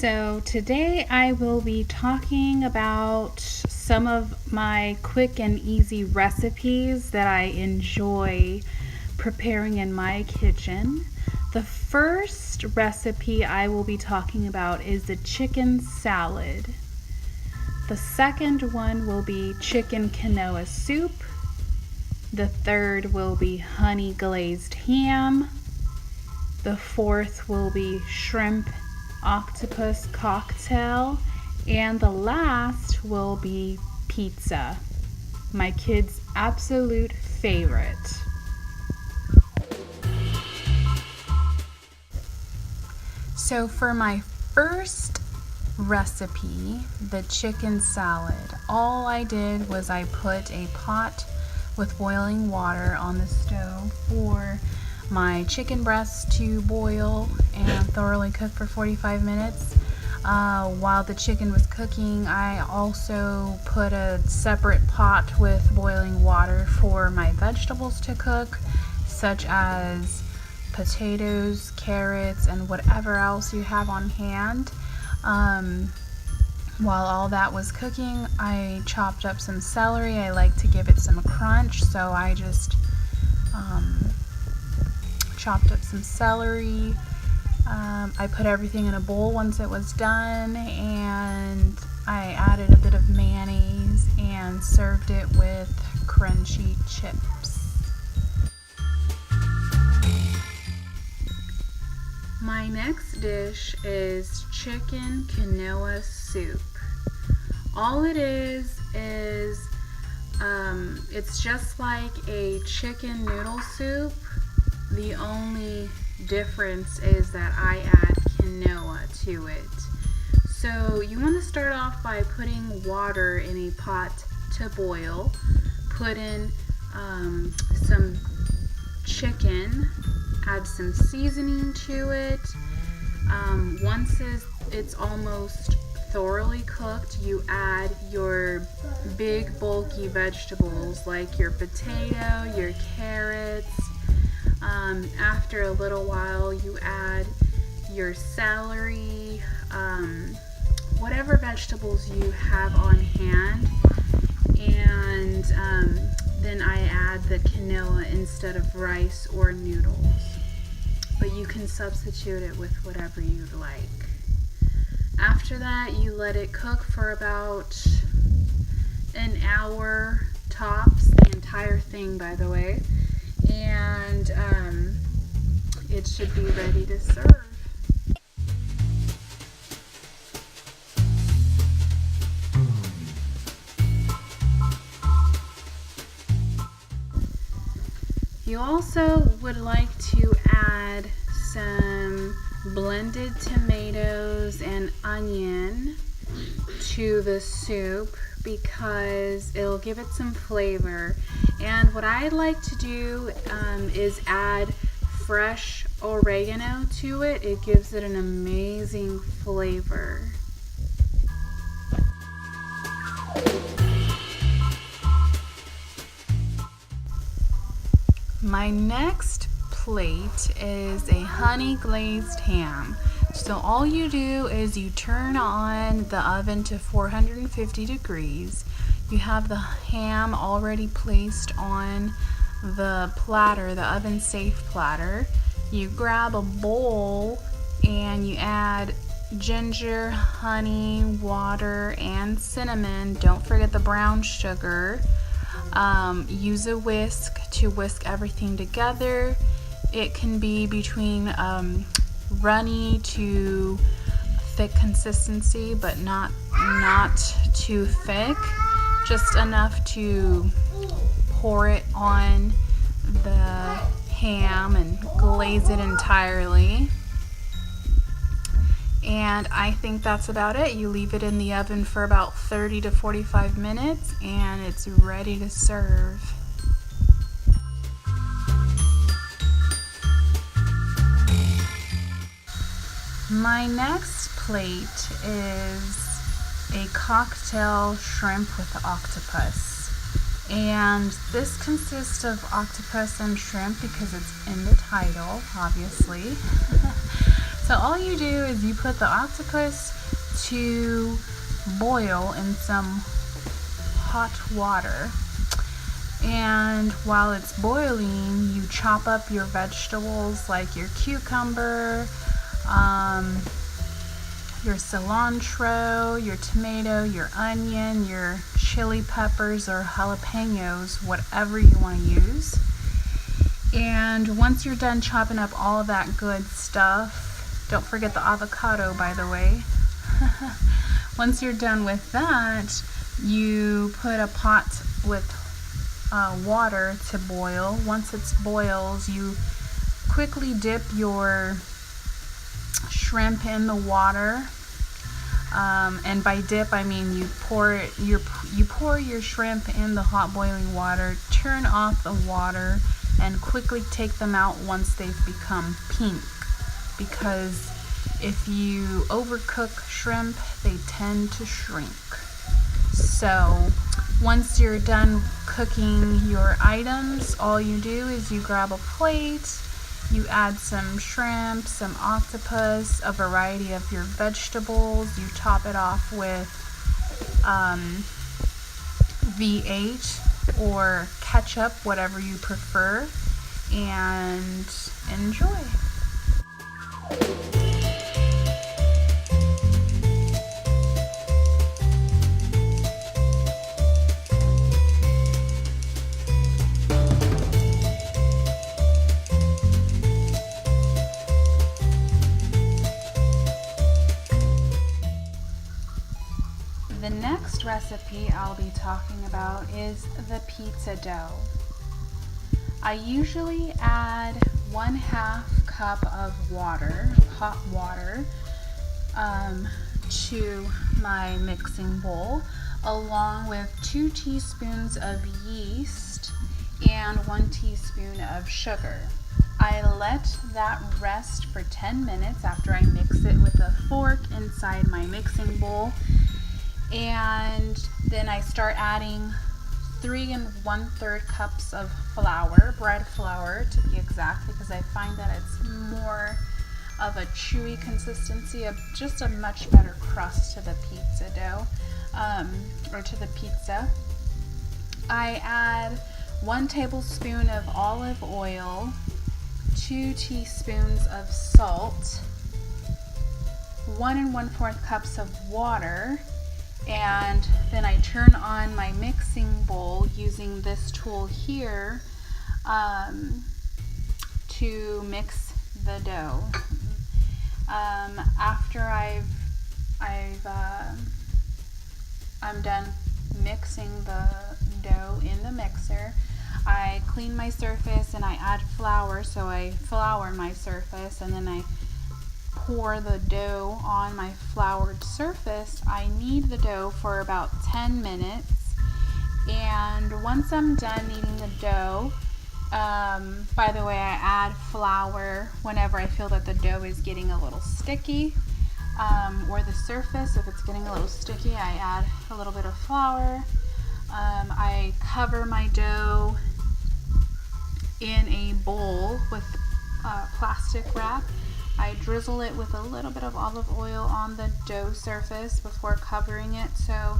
So today I will be talking about some of my quick and easy recipes that I enjoy preparing in my kitchen. The first recipe I will be talking about is the chicken salad. The second one will be chicken quinoa soup. The third will be honey glazed ham. The fourth will be shrimp octopus cocktail, and the last will be pizza, my kids' absolute favorite. So for my first recipe, the chicken salad, all I did was I put a pot with boiling water on the stove for my chicken breast to boil and thoroughly cook for 45 minutes. While the chicken was cooking, I also put a separate pot with boiling water for my vegetables to cook, such as potatoes, carrots, and whatever else you have on hand. While all that was cooking, I chopped up some celery. I like to give it some crunch, so I just chopped up some celery. I put everything in a bowl once it was done, and I added a bit of mayonnaise and served it with crunchy chips. My next dish is chicken quinoa soup. All it is it's just like a chicken noodle soup. The only difference is that I add quinoa to it. So you want to start off by putting water in a pot to boil. Put in some chicken, add some seasoning to it. Once it's almost thoroughly cooked, you add your big bulky vegetables like your potato, your carrots. After a little while, you add your celery, whatever vegetables you have on hand, and then I add the quinoa instead of rice or noodles. But you can substitute it with whatever you'd like. After that, you let it cook for about an hour tops, the entire thing, by the way, and it should be ready to serve. You also would like to add some blended tomatoes and onion to the soup because it'll give it some flavor. And what I like to do is add fresh oregano to it. It gives it an amazing flavor. My next plate is a honey glazed ham. So all you do is you turn on the oven to 450 degrees. You have the ham already placed on the platter, the oven safe platter. You grab a bowl and you add ginger, honey, water, and cinnamon. Don't forget the brown sugar. Use a whisk to whisk everything together. It can be between runny to thick consistency, but not too thick. Just enough to pour it on the ham and glaze it entirely. And I think that's about it. You leave it in the oven for about 30 to 45 minutes and it's ready to serve. My next plate is a cocktail shrimp with octopus. And this consists of octopus and shrimp because it's in the title, obviously. So all you do is you put the octopus to boil in some hot water, and while it's boiling you chop up your vegetables like your cucumber, your cilantro, your tomato, your onion, your chili peppers or jalapenos, whatever you want to use. And once you're done chopping up all of that good stuff, don't forget the avocado, by the way. Once you're done with that, you put a pot with water to boil. Once it boils, you quickly dip your shrimp in the water. And by dip, I mean you pour your shrimp in the hot boiling water, turn off the water, and quickly take them out once they've become pink, because if you overcook shrimp, they tend to shrink. So once you're done cooking your items, all you do is you grab a plate, you add some shrimp, some octopus, a variety of your vegetables, you top it off with V8 or ketchup, whatever you prefer, and enjoy. The next recipe I'll be talking about is the pizza dough. I usually add 1/2 cup of water, hot water, to my mixing bowl, along with 2 teaspoons of yeast and 1 teaspoon of sugar. I let that rest for 10 minutes after I mix it with a fork inside my mixing bowl. And then I start adding 3 1/3 cups of flour, bread flour to be exact, because I find that it's more of a chewy consistency, of just a much better crust to the pizza dough, or to the pizza. I add 1 tablespoon of olive oil, 2 teaspoons of salt, 1 1/4 cups of water, and then I turn on my mixing bowl using this tool here to mix the dough. After I'm done mixing the dough in the mixer, I clean my surface and I add flour, so I flour my surface, and then I pour the dough on my floured surface. I knead the dough for about 10 minutes, and once I'm done kneading the dough, by the way, I add flour whenever I feel that the dough is getting a little sticky, or the surface, if it's getting a little sticky, I add a little bit of flour. I cover my dough in a bowl with plastic wrap. I drizzle it with a little bit of olive oil on the dough surface before covering it so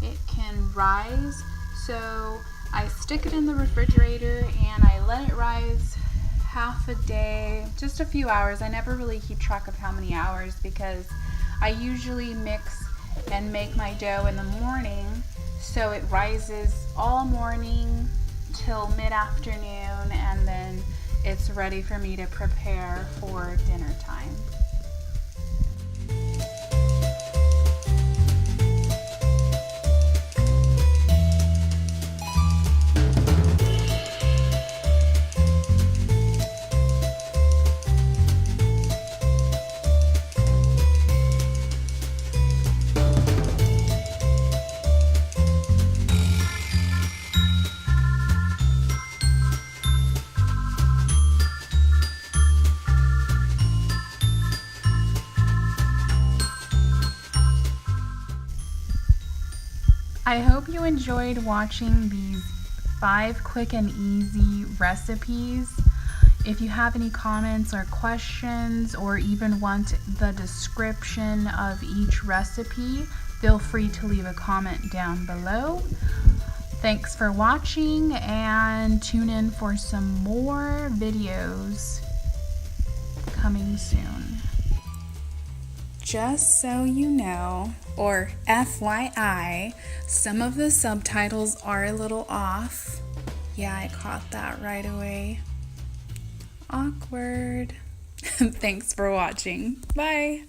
it can rise. So I stick it in the refrigerator and I let it rise half a day, just a few hours. I never really keep track of how many hours, because I usually mix and make my dough in the morning, so it rises all morning till mid-afternoon, and then it's ready for me to prepare for dinner time. I hope you enjoyed watching these 5 quick and easy recipes. If you have any comments or questions, or even want the description of each recipe, feel free to leave a comment down below. Thanks for watching, and tune in for some more videos coming soon. Just so you know, or FYI, some of the subtitles are a little off. Yeah, I caught that right away. Awkward. Thanks for watching. Bye.